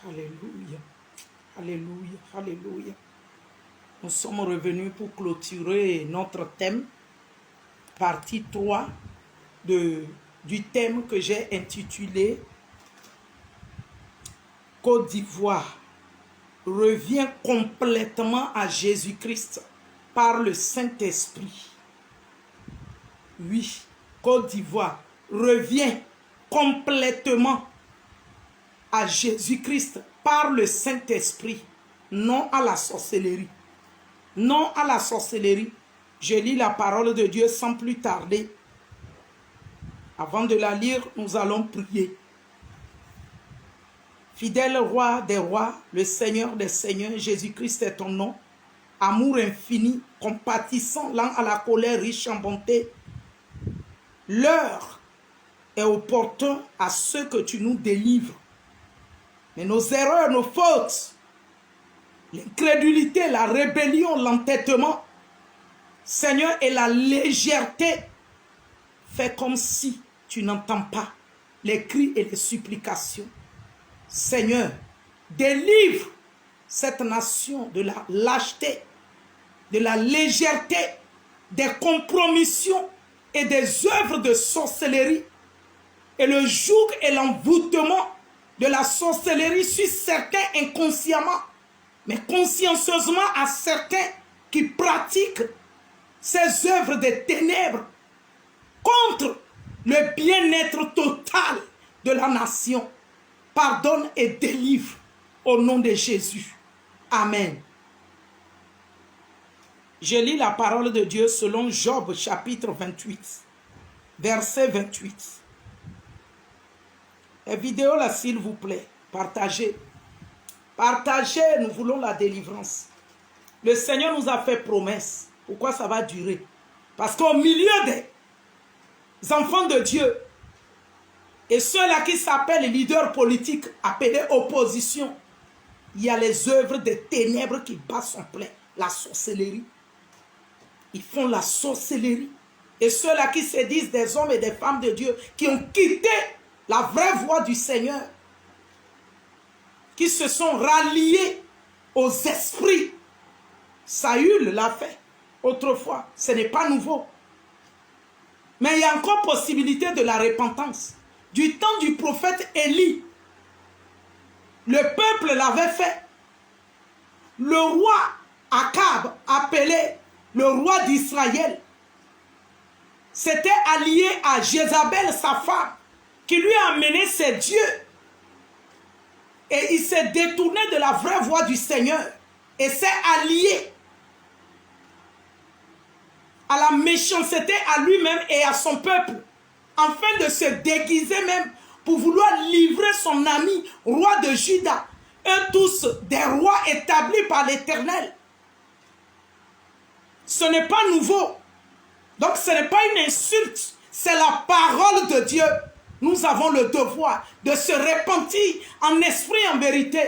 Alléluia. Alléluia. Alléluia. Nous sommes revenus pour clôturer notre thème, partie 3 du thème que j'ai intitulé Côte d'Ivoire revient complètement à Jésus-Christ par le Saint-Esprit. Oui, Côte d'Ivoire revient complètement à Jésus-Christ par le Saint-Esprit, non à la sorcellerie. Non à la sorcellerie. Je lis la parole de Dieu sans plus tarder. Avant de la lire, nous allons prier. Fidèle roi des rois, le Seigneur des seigneurs, Jésus-Christ est ton nom. Amour infini, compatissant, lent à la colère, riche en bonté. L'heure est opportun à ceux que tu nous délivres. Mais nos erreurs, nos fautes, l'incrédulité, la rébellion, l'entêtement, Seigneur, et la légèreté, fais comme si tu n'entends pas les cris et les supplications. Seigneur, délivre cette nation de la lâcheté, de la légèreté, des compromissions et des œuvres de sorcellerie et le joug et l'envoûtement de la sorcellerie sur certains inconsciemment, mais consciencieusement à certains qui pratiquent ces œuvres de ténèbres contre le bien-être total de la nation. Pardonne et délivre au nom de Jésus. Amen. Je lis la parole de Dieu selon Job chapitre 28, verset 28. La vidéo là, s'il vous plaît, partagez. Partagez, nous voulons la délivrance. Le Seigneur nous a fait promesse. Pourquoi ça va durer? Parce qu'au milieu des enfants de Dieu, et ceux-là qui s'appellent leaders politiques, appelés opposition, il y a les œuvres des ténèbres qui battent son plein. La sorcellerie. Ils font la sorcellerie. Et ceux-là qui se disent des hommes et des femmes de Dieu, qui ont quitté la vraie voie du Seigneur, qui se sont ralliés aux esprits. Saül l'a fait autrefois. Ce n'est pas nouveau. Mais il y a encore possibilité de la repentance. Du temps du prophète Élie, le peuple l'avait fait. Le roi Akab, appelé le roi d'Israël, s'était allié à Jézabel, sa femme, qui lui a amené ses dieux. Et il s'est détourné de la vraie voie du Seigneur et s'est allié à la méchanceté à lui-même et à son peuple, afin de se déguiser même pour vouloir livrer son ami, roi de Juda, eux tous des rois établis par l'Éternel. Ce n'est pas nouveau. Donc ce n'est pas une insulte, c'est la parole de Dieu. Nous avons le devoir de se repentir en esprit et en vérité.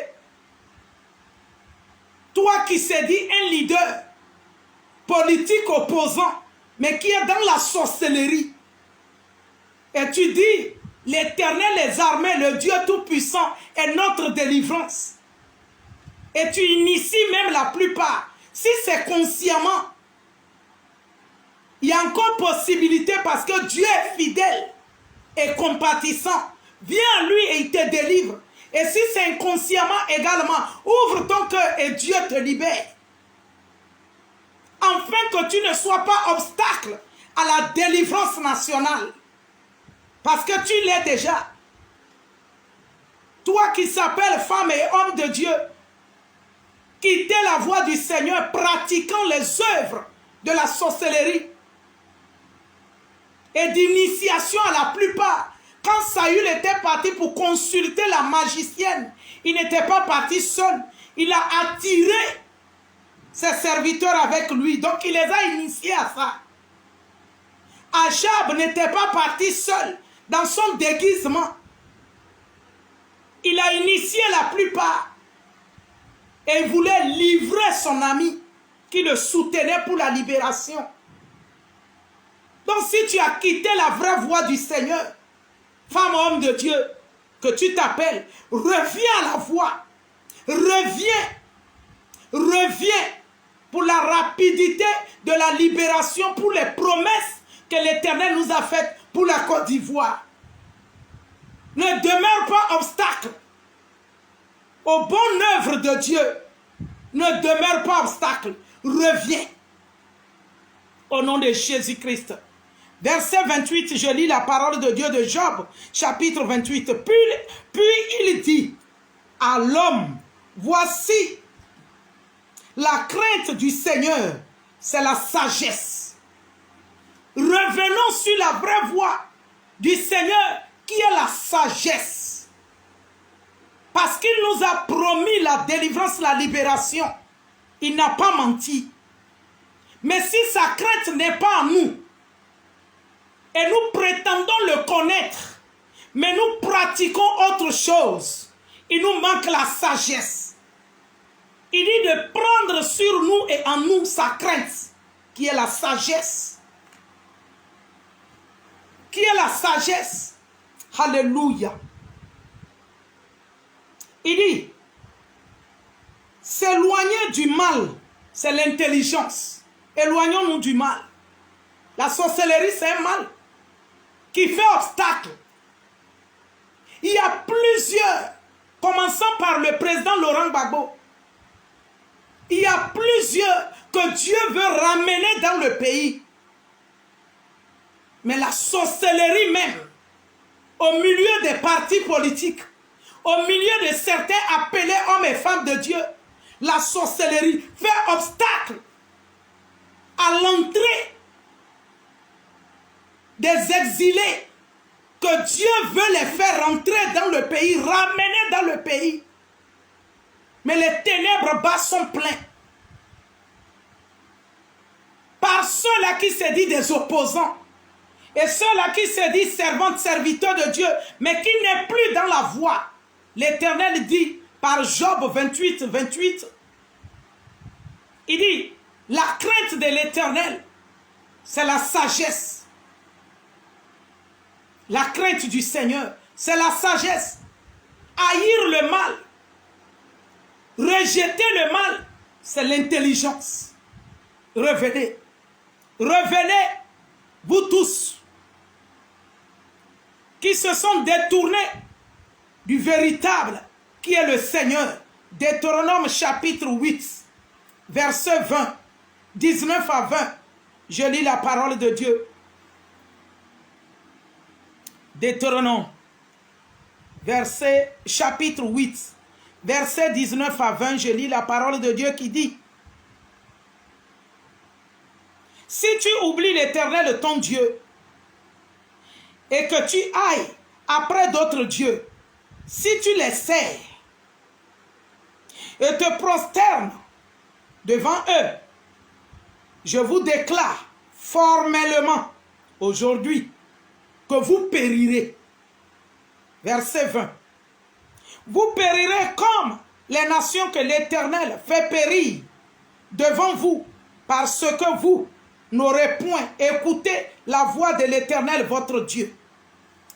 Toi qui s'est dit un leader politique opposant, mais qui est dans la sorcellerie, et tu dis, l'Éternel des armées, le Dieu Tout-Puissant, est notre délivrance. Et tu inities même la plupart. Si c'est consciemment, il y a encore possibilité parce que Dieu est fidèle et compatissant. Viens à lui et il te délivre. Et si c'est inconsciemment également, ouvre ton cœur et Dieu te libère. Afin que tu ne sois pas obstacle à la délivrance nationale. Parce que tu l'es déjà. Toi qui s'appelles femme et homme de Dieu, quittez la voie du Seigneur, pratiquant les œuvres de la sorcellerie et d'initiation à la plupart. Quand Saül était parti pour consulter la magicienne, il n'était pas parti seul. Il a attiré ses serviteurs avec lui. Donc il les a initiés à ça. Achab n'était pas parti seul dans son déguisement. Il a initié la plupart. Et il voulait livrer son ami qui le soutenait pour la libération. Donc si tu as quitté la vraie voie du Seigneur, femme, homme de Dieu, que tu t'appelles, reviens à la voie reviens, reviens pour la rapidité de la libération, pour les promesses que l'Éternel nous a faites pour la Côte d'Ivoire. Ne demeure pas obstacle aux bonnes œuvres de Dieu. Ne demeure pas obstacle. Reviens. Au nom de Jésus-Christ. Verset 28, je lis la parole de Dieu de Job, chapitre 28. Puis il dit à l'homme, voici la crainte du Seigneur, c'est la sagesse. Revenons sur la vraie voie du Seigneur qui est la sagesse. Parce qu'il nous a promis la délivrance, la libération. Il n'a pas menti. Mais si sa crainte n'est pas en nous, et nous prétendons le connaître, mais nous pratiquons autre chose, il nous manque la sagesse. Il dit de prendre sur nous et en nous sa crainte, qui est la sagesse. Qui est la sagesse? Alléluia. Il dit, s'éloigner du mal, c'est l'intelligence. Éloignons-nous du mal. La sorcellerie, c'est un mal qui fait obstacle. Il y a plusieurs, commençant par le président Laurent Gbagbo, il y a plusieurs que Dieu veut ramener dans le pays. Mais la sorcellerie même, au milieu des partis politiques, au milieu de certains appelés hommes et femmes de Dieu, la sorcellerie fait obstacle à l'entrée des exilés que Dieu veut les faire rentrer dans le pays, ramener dans le pays. Mais les ténèbres bas sont pleins. Par ceux-là qui se disent des opposants. Et ceux-là qui se disent servantes, serviteurs de Dieu, mais qui n'est plus dans la voie. L'Éternel dit par Job 28, 28, il dit, la crainte de l'Éternel, c'est la sagesse. La crainte du Seigneur, c'est la sagesse. Haïr le mal, rejeter le mal, c'est l'intelligence. Revenez. Revenez, vous tous, qui se sont détournés du véritable, qui est le Seigneur. Deutéronome chapitre 8, verset 20, 19 à 20. Je lis la parole de Dieu. Deutéronome, chapitre 8, verset 19 à 20. Je lis la parole de Dieu qui dit: si tu oublies l'Éternel ton Dieu et que tu ailles après d'autres dieux, si tu les sers et te prosternes devant eux, je vous déclare formellement aujourd'hui que vous périrez. Verset 20. Vous périrez comme les nations que l'Éternel fait périr devant vous, parce que vous n'aurez point écouté la voix de l'Éternel votre Dieu.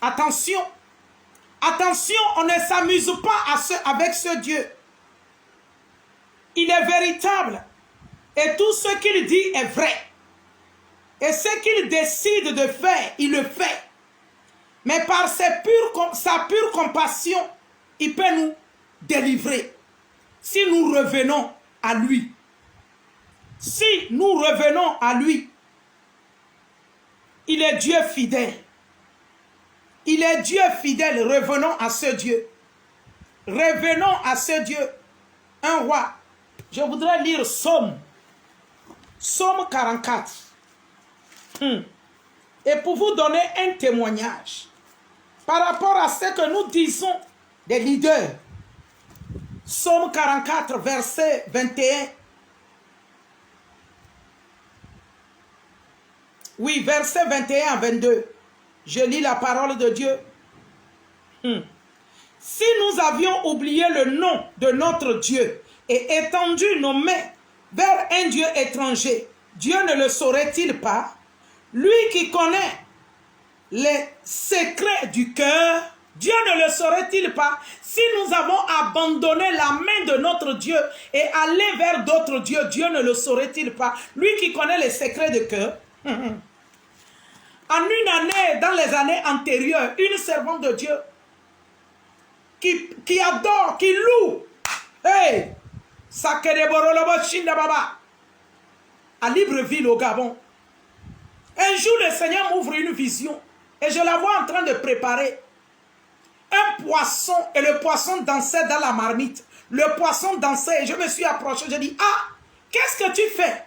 Attention, attention, on ne s'amuse pas avec ce Dieu. Il est véritable et tout ce qu'il dit est vrai. Et ce qu'il décide de faire, il le fait. Mais par sa pure compassion, il peut nous délivrer. Si nous revenons à lui. Si nous revenons à lui, il est Dieu fidèle. Il est Dieu fidèle. Revenons à ce Dieu. Revenons à ce Dieu. Un roi. Je voudrais lire Psaume 44. Et pour vous donner un témoignage par rapport à ce que nous disons des leaders. Psaume 44, verset 21. Oui, verset 21 à 22. Je lis la parole de Dieu. Si nous avions oublié le nom de notre Dieu et étendu nos mains vers un Dieu étranger, Dieu ne le saurait-il pas? Lui qui connaît les secrets du cœur, Dieu ne le saurait-il pas si nous avons abandonné la main de notre Dieu et allé vers d'autres dieux? Dieu ne le saurait-il pas? Lui qui connaît les secrets de cœur. En une année, dans les années antérieures, une servante de Dieu qui adore, qui loue, hey, à Libreville au Gabon. Un jour, le Seigneur m'ouvre une vision et je la vois en train de préparer un poisson, et le poisson dansait dans la marmite. Le poisson dansait et je me suis approché. Je dis, ah, qu'est-ce que tu fais?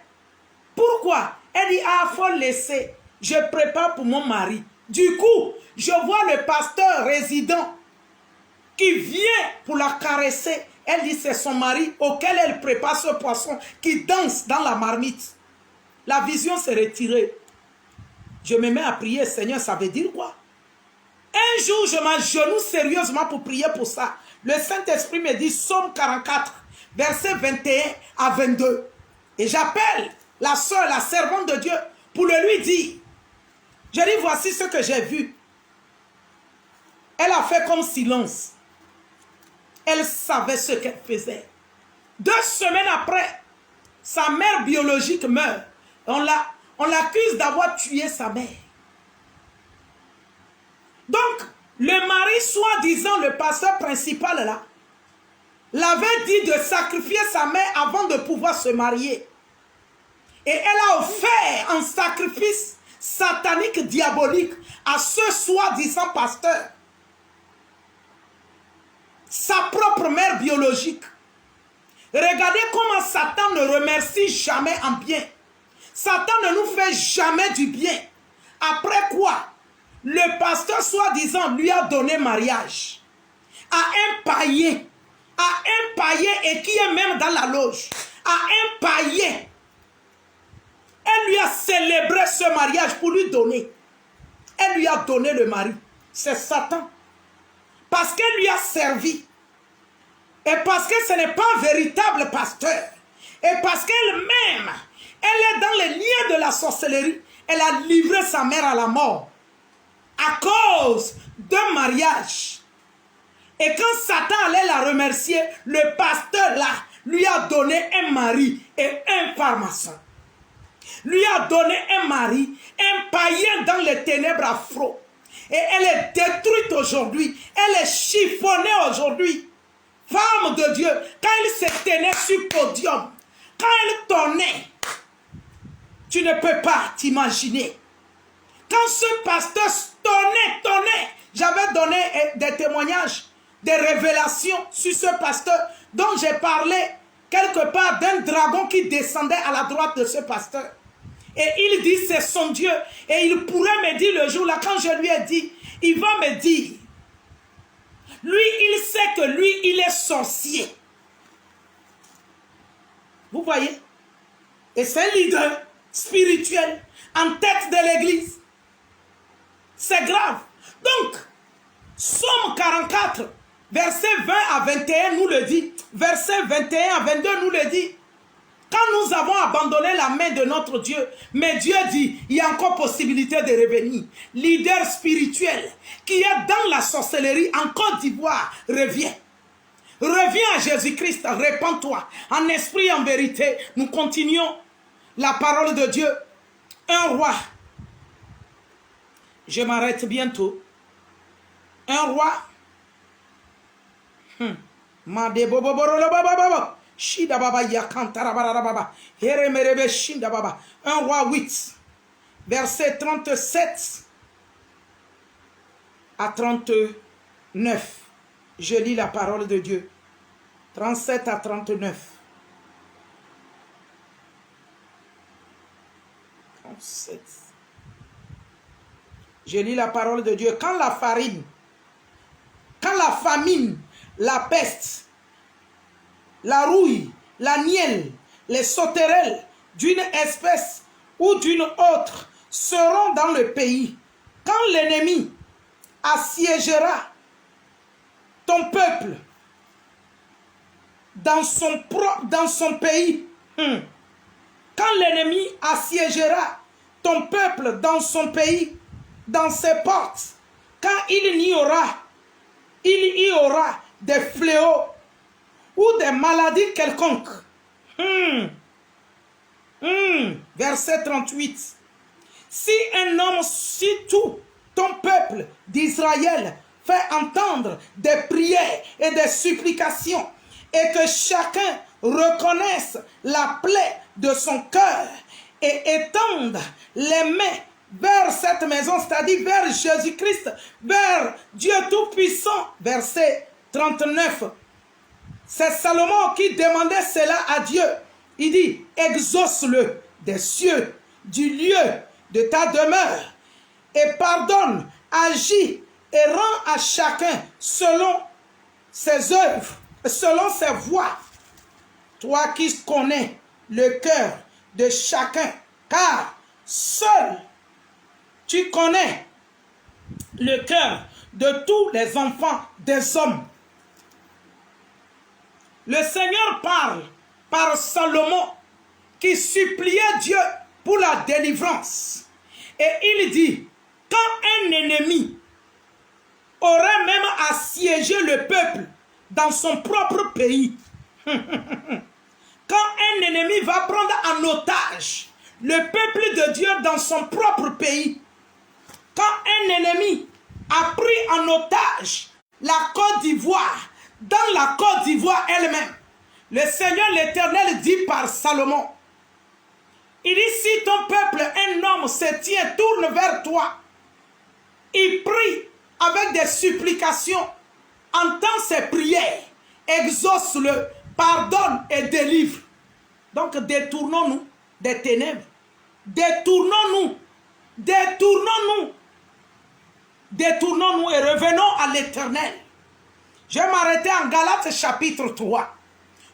Pourquoi? Elle dit, ah, il faut laisser. Je prépare pour mon mari. Du coup, je vois le pasteur résident qui vient pour la caresser. Elle dit, c'est son mari auquel elle prépare ce poisson qui danse dans la marmite. La vision s'est retirée. Je me mets à prier, Seigneur, ça veut dire quoi? Un jour, je m'agenouille sérieusement pour prier pour ça. Le Saint-Esprit me dit, Psaume 44, versets 21 à 22. Et j'appelle la soeur, la servante de Dieu, pour le lui dire. Je dis, voici ce que j'ai vu. Elle a fait comme silence. Elle savait ce qu'elle faisait. 2 semaines après, sa mère biologique meurt. On l'accuse d'avoir tué sa mère. Donc, le mari, soi-disant le pasteur principal là, l'avait dit de sacrifier sa mère avant de pouvoir se marier. Et elle a offert un sacrifice satanique, diabolique à ce soi-disant pasteur. Sa propre mère biologique. Regardez comment Satan ne remercie jamais en bien. Satan ne nous fait jamais du bien. Après quoi, le pasteur soi-disant lui a donné mariage à un païen. Et qui est même dans la loge. À un païen. Elle lui a célébré ce mariage pour lui donner. Elle lui a donné le mari. C'est Satan. Parce qu'elle lui a servi. Et parce que ce n'est pas un véritable pasteur. Et parce qu'elle-même, elle est dans les liens de la sorcellerie. Elle a livré sa mère à la mort. À cause d'un mariage. Et quand Satan allait la remercier, le pasteur là lui a donné un mari et un pharmacien. Lui a donné un mari, un païen dans les ténèbres afro. Et elle est détruite aujourd'hui. Elle est chiffonnée aujourd'hui. Femme de Dieu, quand elle se tenait sur le podium, quand elle tonnait, tu ne peux pas t'imaginer. Quand ce pasteur tonnait, j'avais donné des témoignages, des révélations sur ce pasteur dont j'ai parlé quelque part d'un dragon qui descendait à la droite de ce pasteur. Et il dit c'est son Dieu. Et il pourrait me dire le jour là, quand je lui ai dit, il va me dire, lui il sait que lui il est sorcier. Vous voyez? Et c'est un leader spirituel en tête de l'église. C'est grave. Donc, Psaume 44, verset 20 à 21 nous le dit. Verset 21 à 22 nous le dit. Quand nous avons abandonné la main de notre Dieu, mais Dieu dit, il y a encore possibilité de revenir. Leader spirituel qui est dans la sorcellerie en Côte d'Ivoire, reviens. Reviens à Jésus-Christ, répands-toi. En esprit, en vérité, nous continuons la parole de Dieu. Un roi. Je m'arrête bientôt. Un roi. Un roi 8, verset 37 à 39. Je lis la parole de Dieu. 37 à 39. 37. Je lis la parole de Dieu. Quand la farine, quand la famine, la peste, la rouille, la nielle, les sauterelles d'une espèce ou d'une autre seront dans le pays, quand l'ennemi assiégera ton peuple dans son pays, quand l'ennemi assiégera ton peuple dans son pays, dans ses portes, quand il n'y aura il y aura des fléaux ou des maladies quelconques. Verset 38. Si un homme, si tout ton peuple d'Israël fait entendre des prières et des supplications, et que chacun reconnaisse la plaie de son cœur et étende les mains vers cette maison, c'est-à-dire vers Jésus-Christ, vers Dieu Tout-Puissant. Verset 39. C'est Salomon qui demandait cela à Dieu. Il dit, exauce-le des cieux, du lieu de ta demeure, et pardonne, agis et rends à chacun selon ses œuvres, selon ses voies. Toi qui connais le cœur de chacun, car seul tu connais le cœur de tous les enfants des hommes. Le Seigneur parle par Salomon qui suppliait Dieu pour la délivrance. Et il dit, quand un ennemi aurait même assiégé le peuple dans son propre pays, quand un ennemi va prendre en otage le peuple de Dieu dans son propre pays, quand un ennemi a pris en otage la Côte d'Ivoire, dans la Côte d'Ivoire elle-même, le Seigneur l'Éternel dit par Salomon, il dit, si ton peuple, un homme se tient, tourne vers toi, il prie avec des supplications, entend ses prières, exauce-le, pardonne et délivre. Donc détournons-nous des ténèbres. Détournons-nous. Détournons-nous. Détournons-nous et revenons à l'Éternel. Je vais m'arrêter en Galates chapitre 3.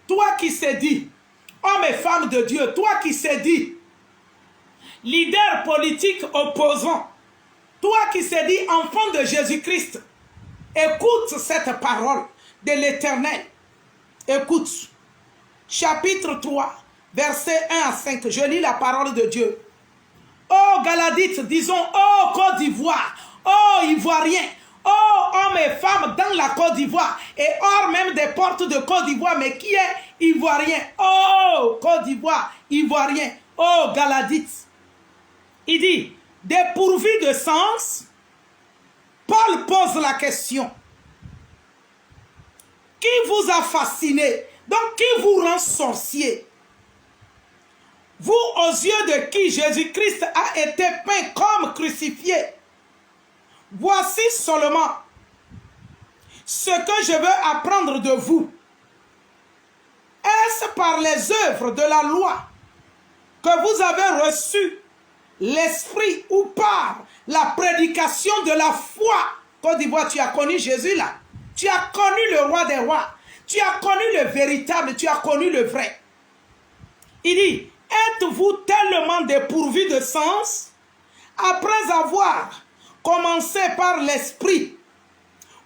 Toi qui s'est dit, hommes et femmes de Dieu, toi qui s'est dit, leader politique opposant, toi qui s'est dit, enfant de Jésus-Christ, écoute cette parole de l'Éternel. Écoute. Chapitre 3, versets 1 à 5. Je lis la parole de Dieu. Ô Galadites, disons, ô Côte d'Ivoire, ô Ivoiriens, ô hommes et femmes dans la Côte d'Ivoire, et hors même des portes de Côte d'Ivoire, mais qui est Ivoirien? Ô Côte d'Ivoire, Ivoirien, ô Galadites. Il dit, dépourvu de sens, Paul pose la question. Qui vous a fasciné? Donc, qui vous rend sorcier? Vous, aux yeux de qui Jésus-Christ a été peint comme crucifié. Voici seulement ce que je veux apprendre de vous. Est-ce par les œuvres de la loi que vous avez reçu l'Esprit ou par la prédication de la foi? Côte d'Ivoire, tu as connu Jésus là. Tu as connu le roi des rois. Tu as connu le véritable, tu as connu le vrai. Il dit, êtes-vous tellement dépourvu de sens après avoir commencé par l'esprit?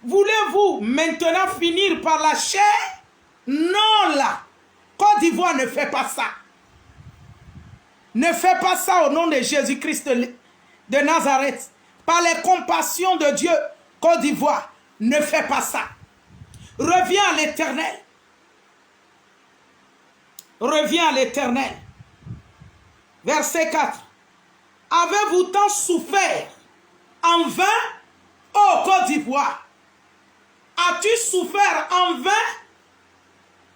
Voulez-vous maintenant finir par la chair? Non là. Côte d'Ivoire ne fait pas ça. Ne fais pas ça au nom de Jésus-Christ de Nazareth. Par les compassions de Dieu, Côte d'Ivoire, ne fais pas ça. Reviens à l'Éternel. Reviens à l'Éternel. Verset 4. Avez-vous tant souffert en vain, ô Côte d'Ivoire? As-tu souffert en vain?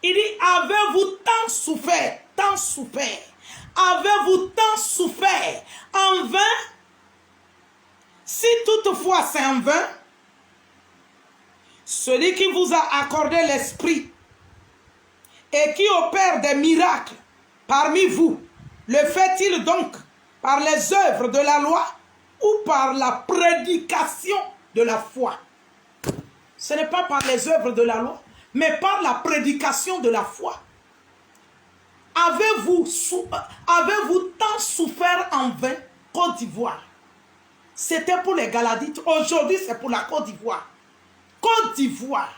Il dit, avez-vous tant souffert? Tant souffert. Avez-vous tant souffert en vain? Si toutefois c'est en vain, celui qui vous a accordé l'esprit et qui opère des miracles parmi vous, le fait-il donc par les œuvres de la loi ou par la prédication de la foi? Ce n'est pas par les œuvres de la loi, mais par la prédication de la foi. Avez-vous tant souffert en vain, Côte d'Ivoire? C'était pour les Galadites. Aujourd'hui, c'est pour la Côte d'Ivoire. Côte d'Ivoire,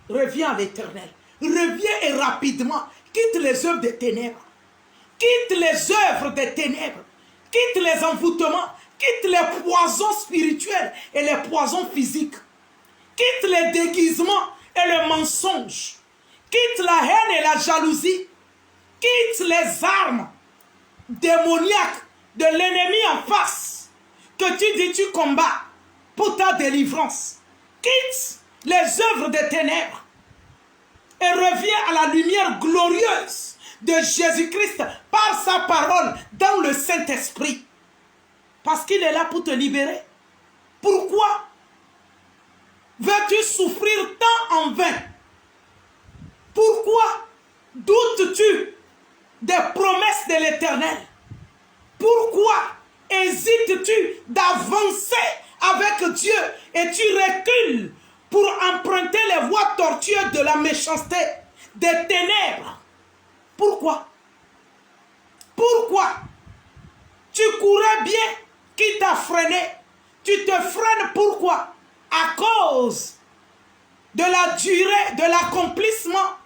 reviens à l'Éternel. Reviens et rapidement. Quitte les œuvres des ténèbres. Quitte les œuvres des ténèbres. Quitte les envoûtements. Quitte les poisons spirituels et les poisons physiques. Quitte les déguisements et le mensonge. Quitte la haine et la jalousie. Quitte les armes démoniaques de l'ennemi en face que tu dis tu combats pour ta délivrance. Quitte les œuvres des ténèbres et reviens à la lumière glorieuse de Jésus-Christ par sa parole dans le Saint-Esprit. Parce qu'il est là pour te libérer. Pourquoi veux-tu souffrir tant en vain? Pourquoi doutes-tu des promesses de l'Éternel? Pourquoi hésites-tu d'avancer avec Dieu et tu recules pour emprunter les voies tortueuses de la méchanceté, des ténèbres? Pourquoi? Pourquoi? Tu courais bien, qui t'a freiné? Tu te freines pourquoi? À cause de la durée, de l'accomplissement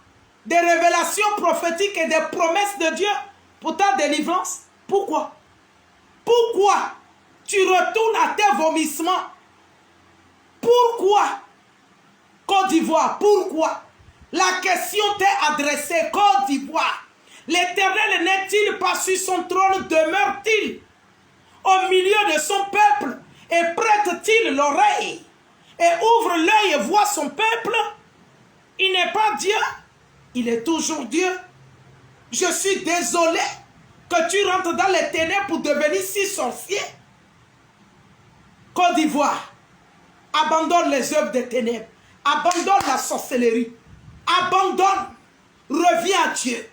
des révélations prophétiques et des promesses de Dieu pour ta délivrance. Pourquoi? Pourquoi tu retournes à tes vomissements? Pourquoi? Côte d'Ivoire, pourquoi? La question t'est adressée, Côte d'Ivoire. L'Éternel n'est-il pas sur son trône? Demeure-t-il au milieu de son peuple et prête-t-il l'oreille et ouvre l'œil et voit son peuple? Il n'est pas Dieu, il est toujours Dieu. Je suis désolé que tu rentres dans les ténèbres pour devenir si sorcier. Côte d'Ivoire, abandonne les œuvres des ténèbres, abandonne la sorcellerie, abandonne, reviens à Dieu,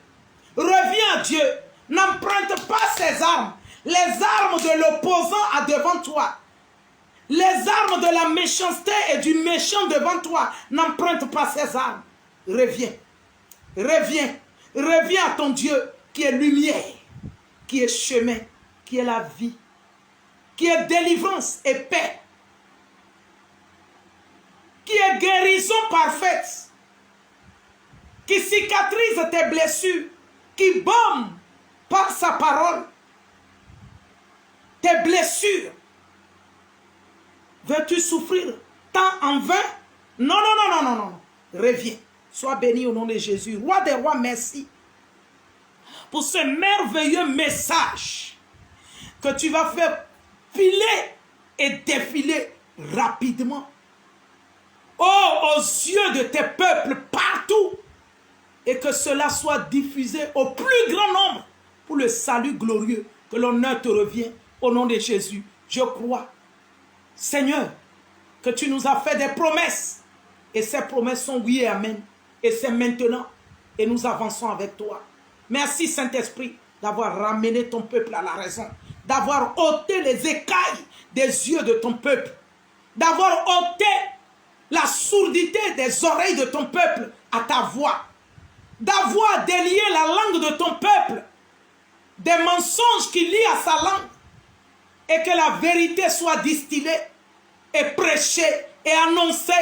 reviens à Dieu, n'emprunte pas ses armes, les armes de l'opposant à devant toi, les armes de la méchanceté et du méchant devant toi, n'emprunte pas ces armes. Reviens, reviens, reviens à ton Dieu qui est lumière, qui est chemin, qui est la vie, qui est délivrance et paix, qui est guérison parfaite, qui cicatrise tes blessures, qui baume par sa parole tes blessures. Veux-tu souffrir tant en vain? Non, non, non, non, non, non. Reviens. Sois béni au nom de Jésus. Roi des rois, merci pour ce merveilleux message que tu vas faire filer et défiler rapidement. Oh, aux yeux de tes peuples partout. Et que cela soit diffusé au plus grand nombre pour le salut glorieux. Que l'honneur te revient au nom de Jésus. Je crois, Seigneur, que tu nous as fait des promesses. Et ces promesses sont oui et amen. Et c'est maintenant. Et nous avançons avec toi. Merci Saint-Esprit d'avoir ramené ton peuple à la raison. D'avoir ôté les écailles des yeux de ton peuple. D'avoir ôté la sourdité des oreilles de ton peuple à ta voix. D'avoir délié la langue de ton peuple des mensonges qui lient à sa langue. Et que la vérité soit distillée et prêchée et annoncée.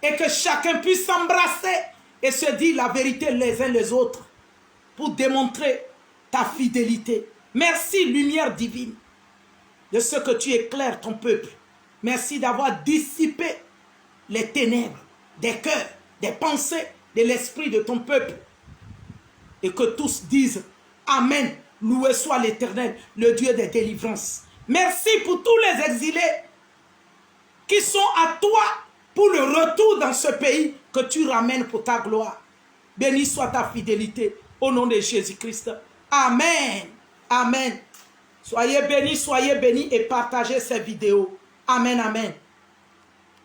Et que chacun puisse s'embrasser et se dire la vérité les uns les autres. Pour démontrer ta fidélité. Merci, lumière divine, de ce que tu éclaires ton peuple. Merci d'avoir dissipé les ténèbres des cœurs, des pensées, de l'esprit de ton peuple. Et que tous disent Amen, loué soit l'Éternel, le Dieu des délivrances. Merci pour tous les exilés qui sont à toi pour le retour dans ce pays que tu ramènes pour ta gloire. Béni soit ta fidélité au nom de Jésus-Christ. Amen. Amen. Soyez bénis et partagez ces vidéos. Amen, amen.